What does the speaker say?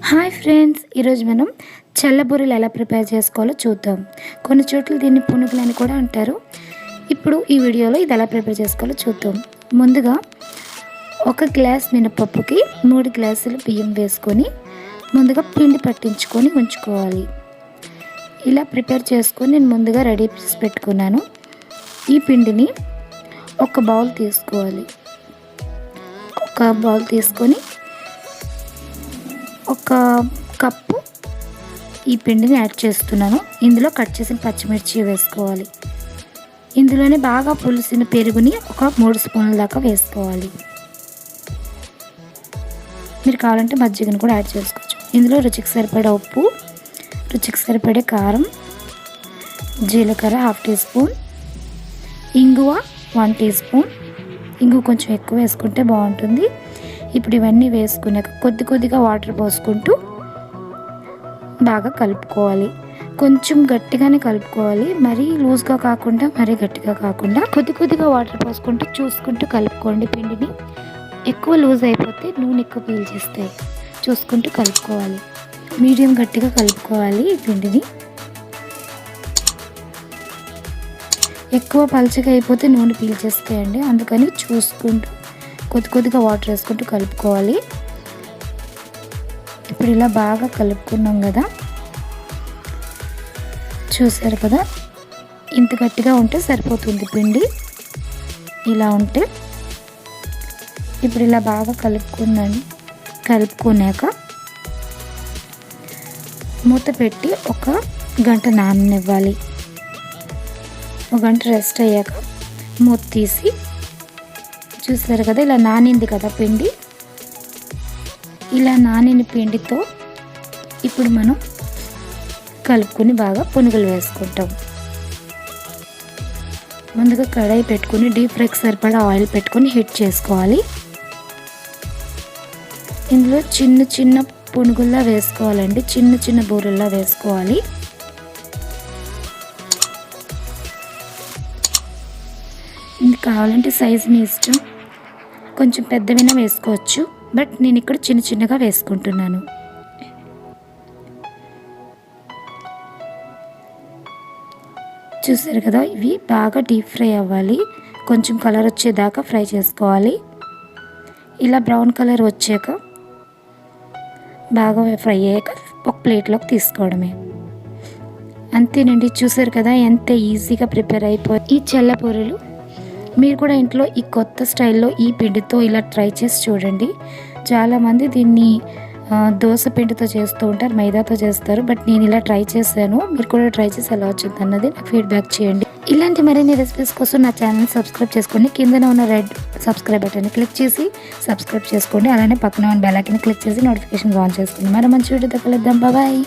Hi friends, ఈరోజు మనం చల్ల బూరెలు ఎలా ప్రిపేర్ చేసుకోవాలో చూద్దాం. కొన్ని చోట్ల దీన్ని పునుగులు అని కూడా అంటారు. ఇప్పుడు ఈ వీడియోలో ఇది ఎలా ప్రిపేర్ చేసుకోవాలో చూద్దాం. ముందుగా 1 గ్లాస్ మినపప్పుకి 3 గ్లాసులు బియ్యం వేసుకొని ముందుగా పిండి పట్టించుకొని ఉంచుకోవాలి. ఇలా ప్రిపేర్ చేసుకొని నేను ముందుగా రెడీ చేసి పెట్టుకున్నాను. ఈ పిండిని ఒక బౌల్ తీసుకోవాలి. ఒక బౌల్ తీసుకొని ఒక కప్పు ఈ పిండిని యాడ్ చేస్తున్నాను. ఇందులో కట్ చేసిన పచ్చిమిర్చి వేసుకోవాలి. ఇందులోనే బాగా పులిసిన పెరుగుని ఒక 3 స్పూన్ల దాకా వేసుకోవాలి. మీరు కావాలంటే మజ్జిగను కూడా యాడ్ చేసుకోవచ్చు. ఇందులో రుచికి సరిపడే ఉప్పు, రుచికి సరిపడే కారం, జీలకర్ర 1/2 టీ స్పూన్, ఇంగువ 1 టీ స్పూన్. ఇంగువ కొంచెం ఎక్కువ వేసుకుంటే బాగుంటుంది. ఇప్పుడు ఇవన్నీ వేసుకున్నాక కొద్దిగా వాటర్ పోసుకుంటూ బాగా కలుపుకోవాలి. కొంచెం గట్టిగానే కలుపుకోవాలి, మరీ లూజ్గా కాకుండా మరీ గట్టిగా కాకుండా కొద్దిగా వాటర్ పోసుకుంటూ చూసుకుంటూ కలుపుకోండి. పిండిని ఎక్కువ లూజ్ అయిపోతే నూనె ఎక్కువ పీల్చేస్తాయి. చూసుకుంటూ కలుపుకోవాలి. మీడియం గట్టిగా కలుపుకోవాలి. ఈ పిండిని ఎక్కువ పలుచగా అయిపోతే నూనె పీల్చేస్తాయండి. అందుకని చూసుకుంటూ కొద్దిగా వాటర్ వేసుకుంటూ కలుపుకోవాలి. ఇప్పుడు ఇలా బాగా కలుపుకున్నాం కదా, చూసారు కదా, ఇంత గట్టిగా ఉంటే సరిపోతుంది పిండి. ఇలా ఉంటే ఇప్పుడు ఇలా బాగా కలుపుకున్నాక మూత పెట్టి 1 గంట నాననివ్వాలి. 1 గంట రెస్ట్ అయ్యాక మూత తీసి చూసారు కదా, ఇలా నానింది కదా పిండి. ఇలా నానిన పిండితో ఇప్పుడు మనం కలుపుకొని బాగా పునుగులు వేసుకుంటాం. ముందుగా కడాయి పెట్టుకుని డీప్ ఫ్రైకి సరిపడా ఆయిల్ పెట్టుకొని హీట్ చేసుకోవాలి. ఇందులో చిన్న పునుగుల్లా వేసుకోవాలండి, చిన్న బూరెల్లా వేసుకోవాలి. ఇది కావాలంటే సైజు మీ ఇష్టం, కొంచెం పెద్దవినా వేసుకోవచ్చు. బట్ నేను ఇక్కడ చిన్నగా వేసుకుంటున్నాను. చూసారు కదా, ఇవి బాగా డీప్ ఫ్రై అవ్వాలి. కొంచెం కలర్ వచ్చేదాకా ఫ్రై చేసుకోవాలి. ఇలా బ్రౌన్ కలర్ వచ్చాక బాగా ఫ్రై అయ్యాక ఒక ప్లేట్లోకి తీసుకోవడమే. అంతేనండి. చూసారు కదా ఎంత ఈజీగా ప్రిపేర్ అయిపోయి ఈ చల్ల బూరెలు. మీరు కూడా ఇంట్లో ఈ కొత్త స్టైల్లో ఈ పిండితో ఇలా ట్రై చేసి చూడండి. చాలామంది దీన్ని దోశ పిండితో చేస్తూ ఉంటారు, మైదాతో చేస్తారు. బట్ నేను ఇలా ట్రై చేశాను. మీరు కూడా ట్రై చేసి ఎలా వచ్చింది అన్నది నాకు ఫీడ్బ్యాక్ చేయండి. ఇలాంటి మరిన్ని రెసిపీస్ కోసం నా ఛానల్ సబ్స్క్రైబ్ చేసుకోండి. కిందన ఉన్న రెడ్ సబ్స్క్రైబ్ బటన్ని క్లిక్ చేసి సబ్స్క్రైబ్ చేసుకోండి. అలానే పక్కన ఉన్న బెల్ ఐకాన్ని క్లిక్ చేసి నోటిఫికేషన్ ఆన్ చేసుకోండి. మరి మంచి వీడియోతో కలుద్దాం. బాయ్.